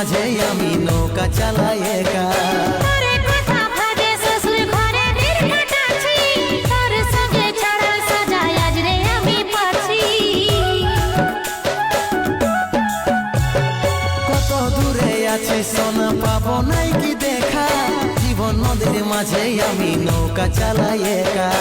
মাঝে আমি নৌকা চালাই একা। কত দূরে আছি সোনা পাবো নাই কি দেখা, জীবন নদীর মাঝে আমি নৌকা চালাই একা।